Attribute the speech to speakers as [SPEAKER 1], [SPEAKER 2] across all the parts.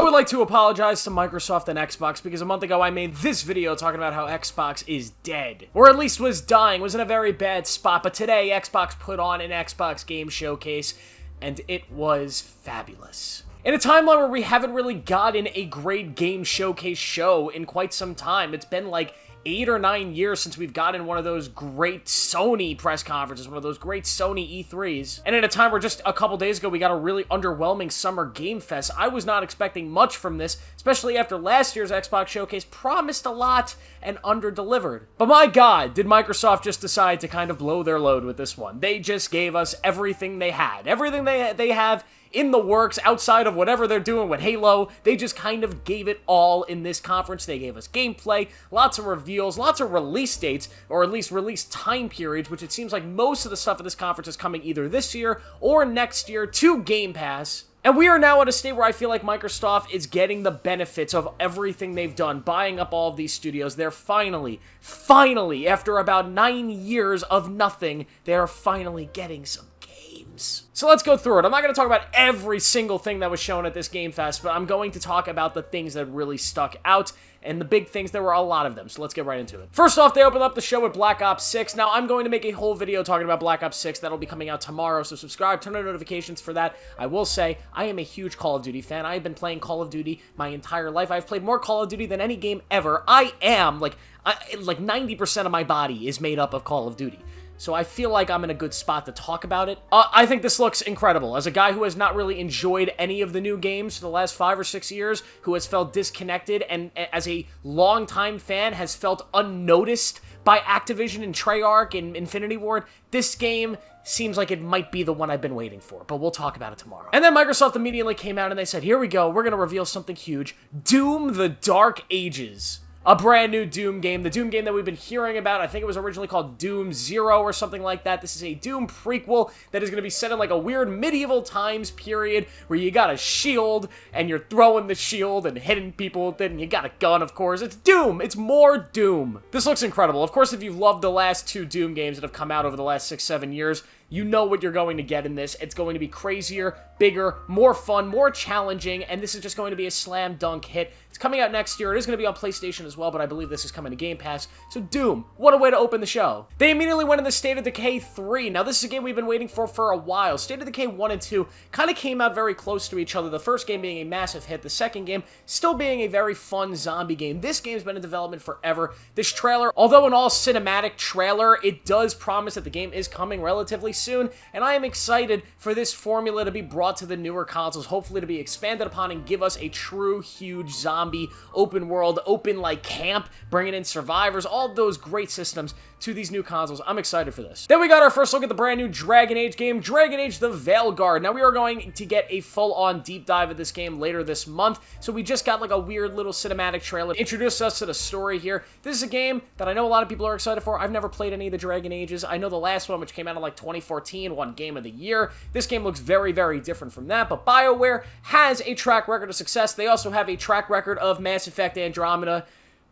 [SPEAKER 1] would like to apologize to Microsoft and Xbox because a month ago I made this video talking about how Xbox is dead. Or at least was dying, was in a very bad spot, but today Xbox put on an Xbox Game Showcase, and it was fabulous. In a timeline where we haven't really gotten a great Game Showcase show in quite some time, it's been like 8 or 9 years since we've gotten one of those great Sony press conferences, one of those great Sony E3s. And in a time where just a couple days ago we got a really underwhelming Summer Game Fest, I was not expecting much from this, especially after last year's Xbox Showcase promised a lot and under-delivered. But my god, did Microsoft just decide to kind of blow their load with this one. They just gave us everything they had. Everything they have in the works outside of whatever they're doing with Halo. They just kind of gave it all in this conference. They gave us gameplay, lots of reveals, lots of release dates, or at least release time periods, which it seems like most of the stuff at this conference is coming either this year or next year to Game Pass. And we are now at a state where I feel like Microsoft is getting the benefits of everything they've done, buying up all of these studios. They're finally, after about 9 years of nothing, they're finally getting some games. So let's go through it. I'm not going to talk about every single thing that was shown at this Game Fest, but I'm going to talk about the things that really stuck out, and the big things, there were a lot of them, so let's get right into it. First off, they opened up the show with Black Ops 6. Now, I'm going to make a whole video talking about Black Ops 6. That'll be coming out tomorrow, so subscribe, turn on notifications for that. I will say, I am a huge Call of Duty fan. I have been playing Call of Duty my entire life. I've played more Call of Duty than any game ever. I am, like 90% of my body is made up of Call of Duty. So I feel like I'm in a good spot to talk about it. I think this looks incredible. As a guy who has not really enjoyed any of the new games for the last 5 or 6 years, who has felt disconnected, and as a longtime fan has felt unnoticed by Activision and Treyarch and Infinity Ward, this game seems like it might be the one I've been waiting for, but we'll talk about it tomorrow. And then Microsoft immediately came out and they said, here we go, we're going to reveal something huge. Doom: The Dark Ages. A brand new Doom game, the Doom game that we've been hearing about. I think it was originally called Doom Zero or something like that. This is a Doom prequel that is going to be set in like a weird medieval times period where you got a shield and you're throwing the shield and hitting people with it, and you got a gun, of course. It's Doom. It's more Doom. This looks incredible. Of course, if you've loved the last 2 Doom games that have come out over the last 6-7 years, you know what you're going to get in this. It's going to be crazier, bigger, more fun, more challenging, and this is just going to be a slam dunk hit. It's coming out next year. It is going to be on PlayStation as well, but I believe this is coming to Game Pass. So Doom, what a way to open the show. They immediately went into State of Decay 3. Now this is a game we've been waiting for a while. State of Decay 1 and 2 kind of came out very close to each other. The first game being a massive hit, the second game still being a very fun zombie game. This game's been in development forever. This trailer, although an all cinematic trailer, it does promise that the game is coming relatively soon, and I am excited for this formula to be brought to the newer consoles, hopefully to be expanded upon and give us a true huge zombie open world, open like camp, bringing in survivors, all those great systems to these new consoles. I'm excited for this. Then we got our first look at the brand new Dragon Age game, Dragon Age The Veilguard. Now we are going to get a full-on deep dive of this game later this month, so we just got like a weird little cinematic trailer to introduce us to the story here. This is a game that I know a lot of people are excited for. I've never played any of the Dragon Ages. I know the last one, which came out in like 2014, won Game of the Year. This game looks very, very different from that, but BioWare has a track record of success. They also have a track record of Mass Effect Andromeda.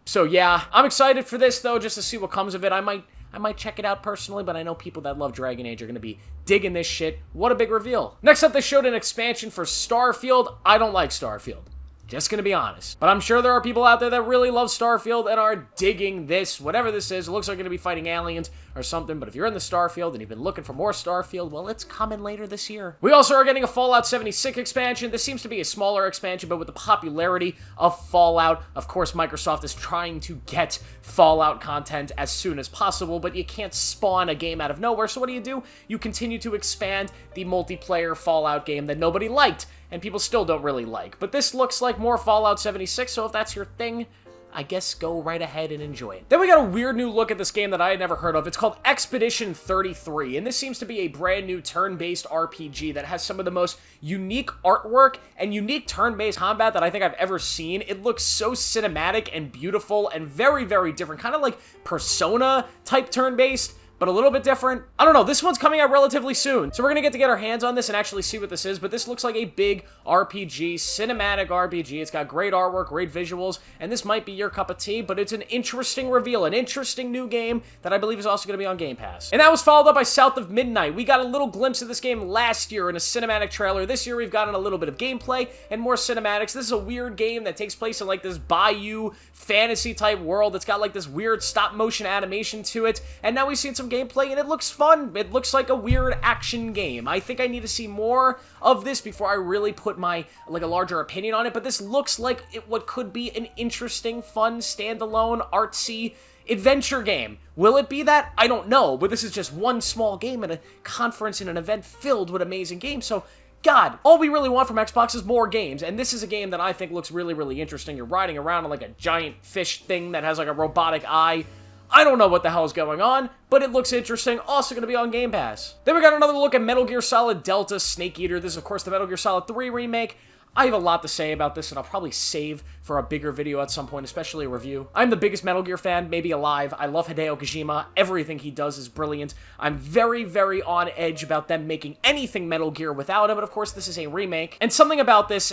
[SPEAKER 1] So yeah, I'm excited for this though, just to see what comes of it. I might check it out personally, but I know people that love Dragon Age are going to be digging this shit. What a big reveal. Next up, they showed an expansion for Starfield. I don't like Starfield. Just gonna be honest. But I'm sure there are people out there that really love Starfield and are digging this. Whatever this is, it looks like you're gonna be fighting aliens or something, but if you're in the Starfield and you've been looking for more Starfield, well, it's coming later this year. We also are getting a Fallout 76 expansion. This seems to be a smaller expansion, but with the popularity of Fallout, of course, Microsoft is trying to get Fallout content as soon as possible, but you can't spawn a game out of nowhere, so what do? You continue to expand the multiplayer Fallout game that nobody liked, and people still don't really like. But this looks like more Fallout 76, so if that's your thing, I guess go right ahead and enjoy it. Then we got a weird new look at this game that I had never heard of. It's called Expedition 33, and this seems to be a brand new turn-based RPG that has some of the most unique artwork and unique turn-based combat that I think I've ever seen. It looks so cinematic and beautiful and very, very different, kind of like Persona-type turn-based, but a little bit different. I don't know, this one's coming out relatively soon, so we're gonna get our hands on this and actually see what this is, but this looks like a big RPG, cinematic RPG. It's got great artwork, great visuals, and this might be your cup of tea, but it's an interesting reveal, an interesting new game that I believe is also gonna be on Game Pass. And that was followed up by South of Midnight. We got a little glimpse of this game last year in a cinematic trailer. This year we've gotten a little bit of gameplay and more cinematics. This is a weird game that takes place in like this bayou fantasy type world. It's got like this weird stop motion animation to it, and now we've seen some gameplay and it looks fun. It looks like a weird action game. I think I need to see more of this before I really put my like a larger opinion on it, but this looks like what could be an interesting, fun, standalone, artsy adventure game. Will it be that? I don't know, but this is just one small game at a conference and an event filled with amazing games, so God, all we really want from Xbox is more games, and this is a game that I think looks really, really interesting. You're riding around on like a giant fish thing that has like a robotic eye. I don't know what the hell is going on, but it looks interesting. Also going to be on Game Pass. Then we got another look at Metal Gear Solid Delta Snake Eater. This is, of course, the Metal Gear Solid 3 remake. I have a lot to say about this, and I'll probably save for a bigger video at some point, especially a review. I'm the biggest Metal Gear fan, maybe alive. I love Hideo Kojima. Everything he does is brilliant. I'm very, very on edge about them making anything Metal Gear without him, but of course this is a remake. And something about this,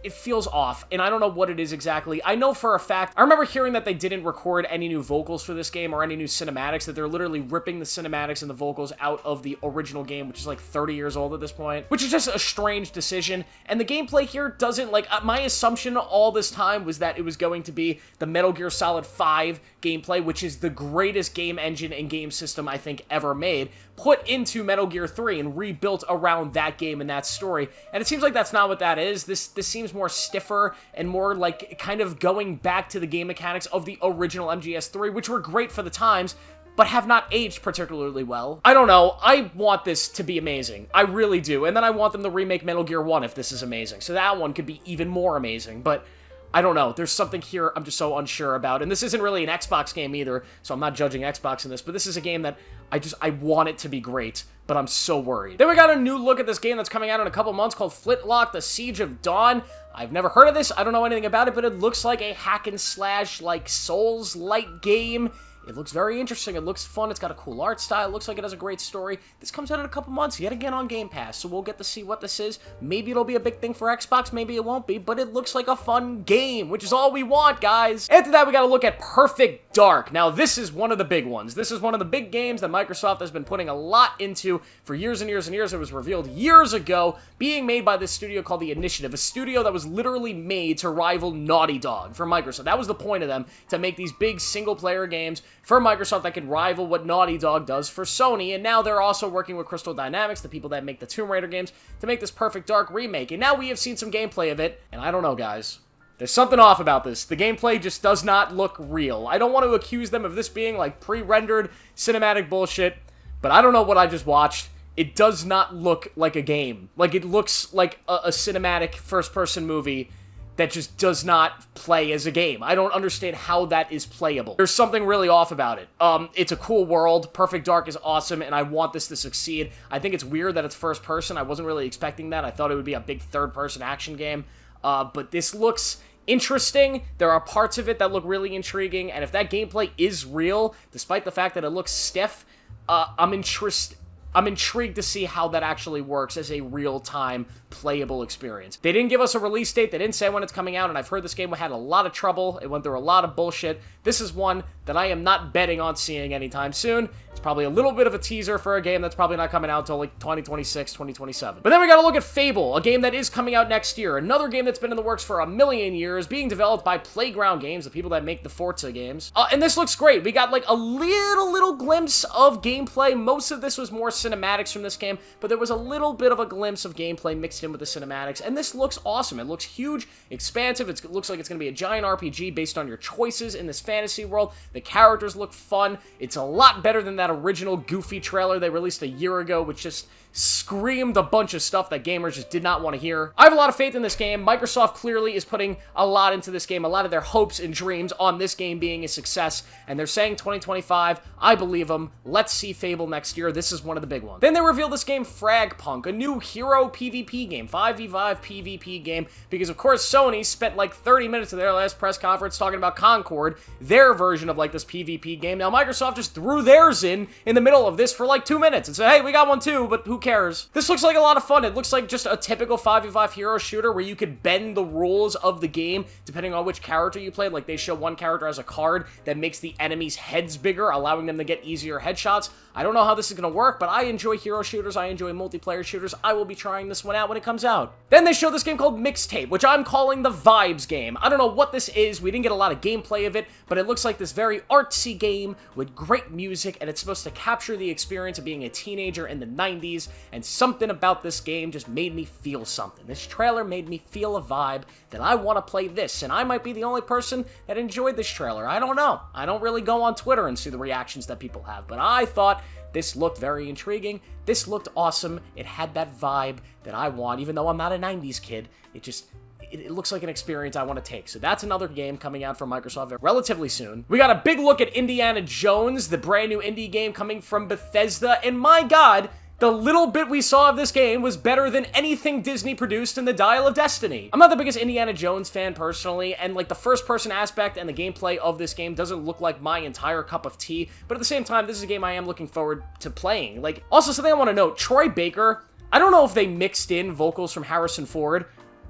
[SPEAKER 1] it feels off, and I don't know what it is exactly. I know for a fact, I remember hearing that they didn't record any new vocals for this game or any new cinematics, that they're literally ripping the cinematics and the vocals out of the original game, which is like 30 years old at this point, which is just a strange decision. And the gameplay here doesn't, like, my assumption all this time was that it was going to be the Metal Gear Solid 5 gameplay, which is the greatest game engine and game system I think ever made, put into Metal Gear 3 and rebuilt around that game and that story. And it seems like that's not what that is. This seems more stiffer and more like kind of going back to the game mechanics of the original MGS3, which were great for the times, but have not aged particularly well. I don't know. I want this to be amazing. I really do. And then I want them to remake Metal Gear 1 if this is amazing. So that one could be even more amazing. But I don't know. There's something here I'm just so unsure about. And this isn't really an Xbox game either, so I'm not judging Xbox in this, but this is a game that I want it to be great, but I'm so worried. Then we got a new look at this game that's coming out in a couple months called Flintlock: The Siege of Dawn. I've never heard of this. I don't know anything about it, but it looks like a hack and slash, like Souls-like game. It looks very interesting. It looks fun. It's got a cool art style. It looks like it has a great story. This comes out in a couple months, yet again on Game Pass, so we'll get to see what this is. Maybe it'll be a big thing for Xbox, maybe it won't be, but it looks like a fun game, which is all we want, guys. After that, we gotta look at Perfect Dark. Now, this is one of the big ones. This is one of the big games that Microsoft has been putting a lot into for years and years and years. It was revealed years ago, being made by this studio called The Initiative, a studio that was literally made to rival Naughty Dog for Microsoft. That was the point of them, to make these big single-player games for Microsoft that could rival what Naughty Dog does for Sony, and now they're also working with Crystal Dynamics, the people that make the Tomb Raider games, to make this Perfect Dark remake, and now we have seen some gameplay of it, and I don't know, guys. There's something off about this. The gameplay just does not look real. I don't want to accuse them of this being like pre-rendered cinematic bullshit, but I don't know what I just watched. It does not look like a game. Like, it looks like a cinematic first-person movie that just does not play as a game. I don't understand how that is playable. There's something really off about it. It's a cool world. Perfect Dark is awesome, and I want this to succeed. I think it's weird that it's first person. I wasn't really expecting that. I thought it would be a big third-person action game. But this looks interesting. There are parts of it that look really intriguing, and if that gameplay is real, despite the fact that it looks stiff, I'm intrigued to see how that actually works as a real-time playable experience. They didn't give us a release date. They didn't say when it's coming out, and I've heard this game had a lot of trouble. It went through a lot of bullshit. This is one that I am not betting on seeing anytime soon. It's probably a little bit of a teaser for a game that's probably not coming out until like 2026, 2027. But then we gotta look at Fable, a game that is coming out next year. Another game that's been in the works for a million years, being developed by Playground Games, the people that make the Forza games. And this looks great. We got like a little glimpse of gameplay. Most of this was more cinematics from this game, but there was a little bit of a glimpse of gameplay mixed in with the cinematics, and this looks awesome. It looks huge, expansive. It looks like it's going to be a giant RPG based on your choices in this fantasy world. The characters look fun. It's a lot better than that original Goofy trailer they released a year ago, which just screamed a bunch of stuff that gamers just did not want to hear. I have a lot of faith in this game. Microsoft clearly is putting a lot into this game, a lot of their hopes and dreams on this game being a success, and they're saying 2025. I believe them. Let's see Fable next year. This is one of the big ones. Then they revealed this game, Fragpunk, a new hero PvP game, 5v5 PvP game, because of course Sony spent like 30 minutes of their last press conference talking about Concord, their version of like this PvP game. Now Microsoft just threw theirs in the middle of this for like 2 minutes and said, hey, we got one too, but who cares? This looks like a lot of fun. It looks like just a typical 5v5 hero shooter where you could bend the rules of the game depending on which character you played. Like they show one character as a card that makes the enemy's heads bigger, allowing them to get easier headshots. I don't know how this is going to work, but I enjoy hero shooters. I enjoy multiplayer shooters. I will be trying this one out when it comes out. Then they showed this game called Mixtape, which I'm calling the Vibes game. I don't know what this is. We didn't get a lot of gameplay of it, but it looks like this very artsy game with great music, and it's supposed to capture the experience of being a teenager in the 90s, and something about this game just made me feel something. This trailer made me feel a vibe that I want to play this, and I might be the only person that enjoyed this trailer. I don't know. I don't really go on Twitter and see the reactions that people have, but I thought this looked very intriguing. This looked awesome. It had that vibe that I want, even though I'm not a 90s kid. It looks like an experience I want to take. So that's another game coming out from Microsoft relatively soon. We got a big look at Indiana Jones, the brand new indie game coming from Bethesda, and my god, the little bit we saw of this game was better than anything Disney produced in the Dial of Destiny. I'm not the biggest Indiana Jones fan personally, and like the first-person aspect and the gameplay of this game doesn't look like my entire cup of tea, but at the same time, this is a game I am looking forward to playing. Like, also something I want to note, Troy Baker, I don't know if they mixed in vocals from Harrison Ford,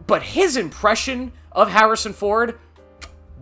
[SPEAKER 1] but his impression of Harrison Ford,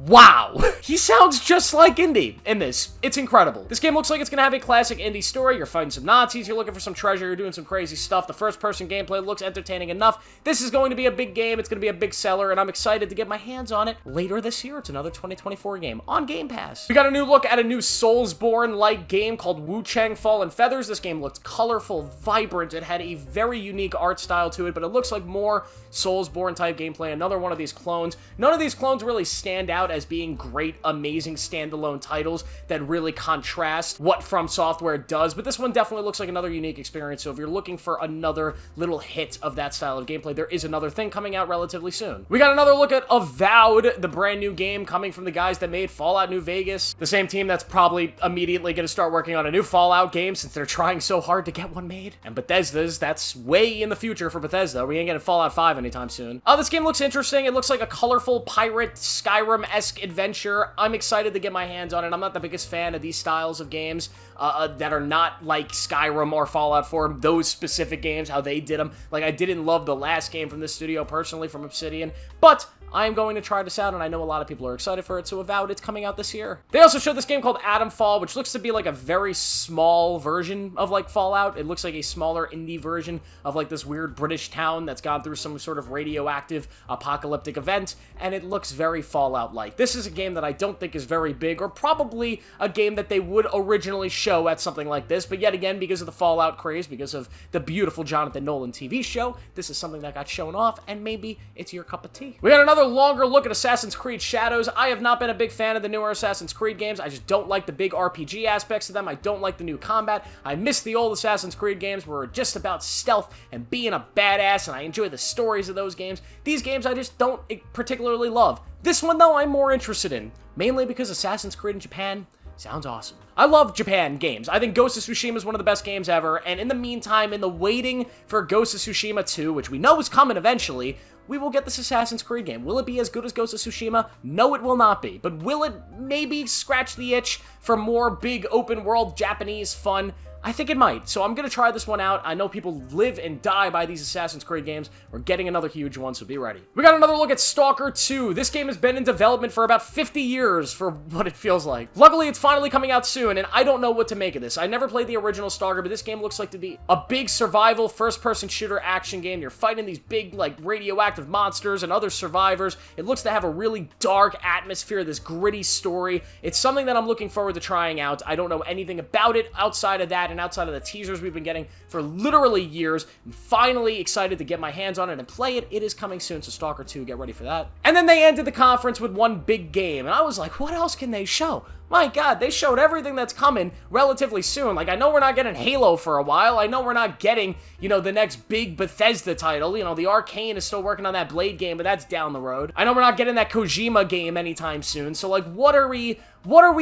[SPEAKER 1] wow. He sounds just like Indy in this. It's incredible. This game looks like it's going to have a classic Indy story. You're fighting some Nazis, you're looking for some treasure, you're doing some crazy stuff. The first-person gameplay looks entertaining enough. This is going to be a big game. It's going to be a big seller, and I'm excited to get my hands on it later this year. It's another 2024 game on Game Pass. We got a new look at a new Soulsborne-like game called Wu Chang Fallen Feathers. This game looked colorful, vibrant. It had a very unique art style to it, but it looks like more Soulsborne-type gameplay. Another one of these clones. None of these clones really stand out as being great, amazing standalone titles that really contrast what From Software does, but this one definitely looks like another unique experience, so if you're looking for another little hit of that style of gameplay, there is another thing coming out relatively soon. We got another look at Avowed, the brand new game coming from the guys that made Fallout New Vegas, the same team that's probably immediately going to start working on a new Fallout game since they're trying so hard to get one made. And Bethesda's, that's way in the future for Bethesda. We ain't getting Fallout 5 anytime soon. This game looks interesting. It looks like a colorful pirate Skyrim-esque adventure. I'm excited to get my hands on it. I'm not the biggest fan of these styles of games that are not like Skyrim or Fallout 4, those specific games, how they did them. Like, I didn't love the last game from this studio personally, from Obsidian, but I am going to try this out, and I know a lot of people are excited for it, so Avowed, it's coming out this year. They also showed this game called Atomfall, which looks to be like a very small version of like Fallout. It looks like a smaller indie version of like this weird British town that's gone through some sort of radioactive apocalyptic event, and it looks very Fallout-like. This is a game that I don't think is very big, or probably a game that they would originally show at something like this, but yet again, because of the Fallout craze, because of the beautiful Jonathan Nolan TV show, this is something that got shown off, and maybe it's your cup of tea. We got another longer look at Assassin's Creed Shadows. I have not been a big fan of the newer Assassin's Creed games. I just don't like the big RPG aspects of them. I don't like the new combat. I miss the old Assassin's Creed games where we're just about stealth and being a badass, and I enjoy the stories of those games. These games I just don't particularly love. This one, though, I'm more interested in, mainly because Assassin's Creed in Japan sounds awesome. I love Japan games. I think Ghost of Tsushima is one of the best games ever, and in the meantime, in the waiting for Ghost of Tsushima 2, which we know is coming eventually, we will get this Assassin's Creed game. Will it be as good as Ghost of Tsushima? No, it will not be. But will it maybe scratch the itch for more big open-world Japanese fun? I think it might, so I'm going to try this one out. I know people live and die by these Assassin's Creed games. We're getting another huge one, so be ready. We got another look at Stalker 2. This game has been in development for about 50 years, for what it feels like. Luckily, it's finally coming out soon, and I don't know what to make of this. I never played the original Stalker, but this game looks like to be a big survival first-person shooter action game. You're fighting these big, like, radioactive monsters and other survivors. It looks to have a really dark atmosphere, this gritty story. It's something that I'm looking forward to trying out. I don't know anything about it outside of that, and outside of the teasers we've been getting for literally years. I'm finally excited to get my hands on it and play it. It is coming soon, so Stalker 2, get ready for that. And then they ended the conference with one big game, and I was like, what else can they show? My God, they showed everything that's coming relatively soon. Like, I know we're not getting Halo for a while. I know we're not getting, you know, the next big Bethesda title. You know, the Arcane is still working on that Blade game, but that's down the road. I know we're not getting that Kojima game anytime soon. So, like, what are we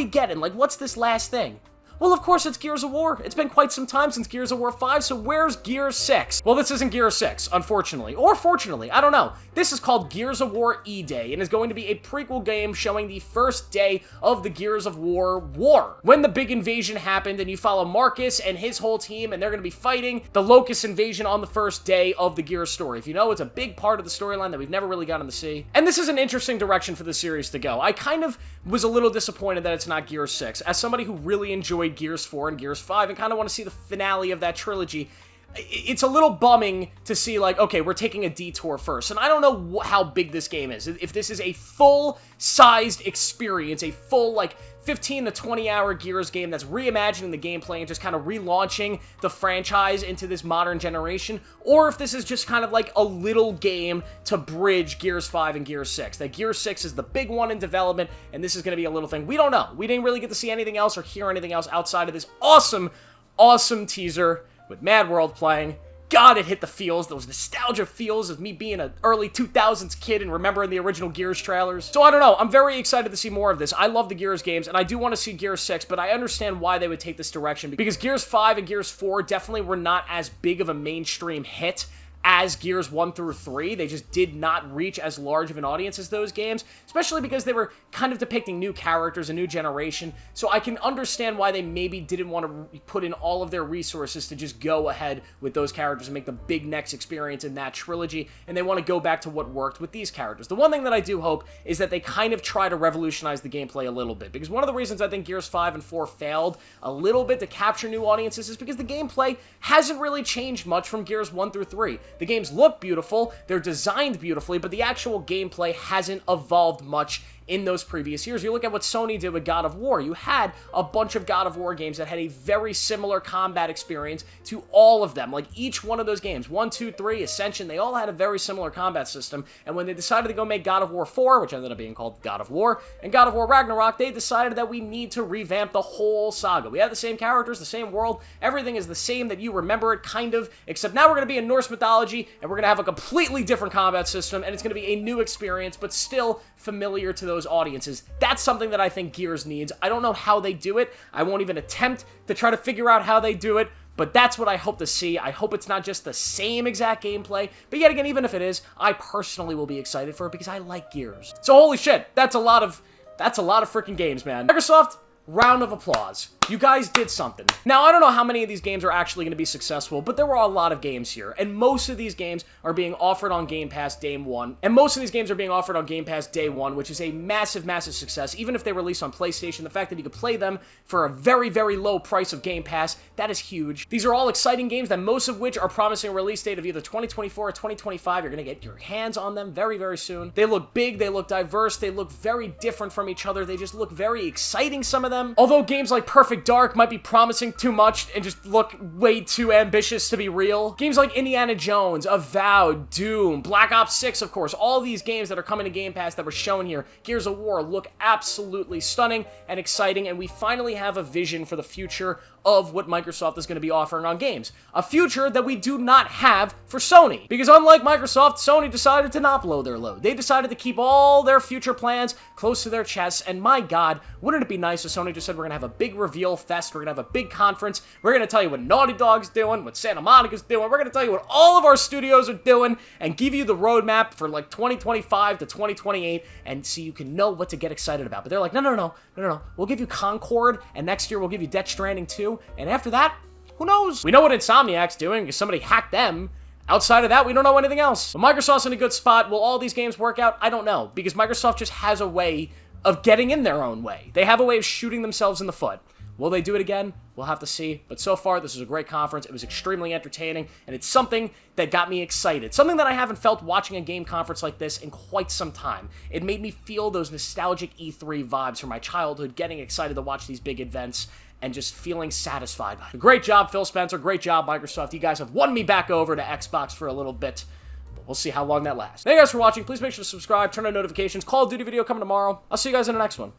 [SPEAKER 1] getting? Like, what's this last thing? Well, of course, it's Gears of War. It's been quite some time since Gears of War 5, so where's Gears 6? Well, this isn't Gears 6, unfortunately. Or fortunately, I don't know. This is called Gears of War E-Day, and is going to be a prequel game showing the first day of the Gears of War war. When the big invasion happened, and you follow Marcus and his whole team, and they're going to be fighting the Locust invasion on the first day of the Gears story. If you know, it's a big part of the storyline that we've never really gotten to see. And this is an interesting direction for the series to go. I kind of was a little disappointed that it's not Gears 6. As somebody who really enjoyed Gears 4 and Gears 5 and kind of want to see the finale of that trilogy, it's a little bumming to see, like, okay, we're taking a detour first. And I don't know how big this game is. If this is a full-sized experience, a full, like, 15 to 20 hour Gears game that's reimagining the gameplay and just kind of relaunching the franchise into this modern generation, or if this is just kind of like a little game to bridge Gears 5 and Gears 6. That Gears 6 is the big one in development, and this is going to be a little thing. We don't know. We didn't really get to see anything else or hear anything else outside of this awesome, awesome teaser with Mad World playing. God, it hit the feels, those nostalgia feels of me being an early 2000s kid and remembering the original Gears trailers. So I don't know, I'm very excited to see more of this. I love the Gears games, and I do want to see Gears 6, but I understand why they would take this direction, because Gears 5 and Gears 4 definitely were not as big of a mainstream hit as Gears 1 through 3. They just did not reach as large of an audience as those games, especially because they were kind of depicting new characters, a new generation, so I can understand why they maybe didn't want to put in all of their resources to just go ahead with those characters and make the big next experience in that trilogy, and they want to go back to what worked with these characters. The one thing that I do hope is that they kind of try to revolutionize the gameplay a little bit, because one of the reasons I think Gears 5 and 4 failed a little bit to capture new audiences is because the gameplay hasn't really changed much from Gears 1 through 3. The games look beautiful, they're designed beautifully, but the actual gameplay hasn't evolved much in those previous years. You look at what Sony did with God of War. You had a bunch of God of War games that had a very similar combat experience to all of them. Like, each one of those games, 1, 2, 3, Ascension, they all had a very similar combat system, and when they decided to go make God of War 4, which ended up being called God of War, and God of War Ragnarok, they decided that we need to revamp the whole saga. We have the same characters, the same world, everything is the same that you remember it, kind of, except now we're going to be in Norse mythology, and we're going to have a completely different combat system, and it's going to be a new experience, but still familiar to those audiences. That's something that I think Gears needs. I don't know how they do it. I won't even attempt to try to figure out how they do it, but that's what I hope to see. I hope it's not just the same exact gameplay, but yet again, even if it is, I personally will be excited for it because I like Gears. So holy shit, that's a lot of freaking games, man. Microsoft, round of applause. You guys did something. Now, I don't know how many of these games are actually going to be successful, but there were a lot of games here, and most of these games are being offered on Game Pass day one, which is a massive, massive success. Even if they release on PlayStation, the fact that you could play them for a very, very low price of Game Pass, that is huge. These are all exciting games, that most of which are promising a release date of either 2024 or 2025. You're going to get your hands on them very, very soon. They look big, they look diverse, they look very different from each other, they just look very exciting, some of them. Although games like Perfect Dark might be promising too much and just look way too ambitious to be real. Games like Indiana Jones, Avowed, Doom, Black Ops 6, of course, all these games that are coming to Game Pass that were shown here, Gears of War, look absolutely stunning and exciting, and we finally have a vision for the future of what Microsoft is going to be offering on games. A future that we do not have for Sony. Because unlike Microsoft, Sony decided to not blow their load. They decided to keep all their future plans close to their chests, and my God, wouldn't it be nice if Sony just said, we're going to have a big reveal fest, we're going to have a big conference, we're going to tell you what Naughty Dog's doing, what Santa Monica's doing, we're going to tell you what all of our studios are doing, and give you the roadmap for like 2025 to 2028, and so you can know what to get excited about. But they're like, no, we'll give you Concord, and next year we'll give you Death Stranding 2, and after that, who knows? We know what Insomniac's doing, because somebody hacked them. Outside of that, we don't know anything else. But Microsoft's in a good spot. Will all these games work out? I don't know, because Microsoft just has a way of getting in their own way. They have a way of shooting themselves in the foot. Will they do it again? We'll have to see. But so far, this was a great conference. It was extremely entertaining, and it's something that got me excited. Something that I haven't felt watching a game conference like this in quite some time. It made me feel those nostalgic E3 vibes from my childhood, getting excited to watch these big events. and just feeling satisfied by it. Great job, Phil Spencer. Great job, Microsoft. You guys have won me back over to Xbox for a little bit. But we'll see how long that lasts. Thank you guys for watching. Please make sure to subscribe, turn on notifications. Call of Duty video coming tomorrow. I'll see you guys in the next one.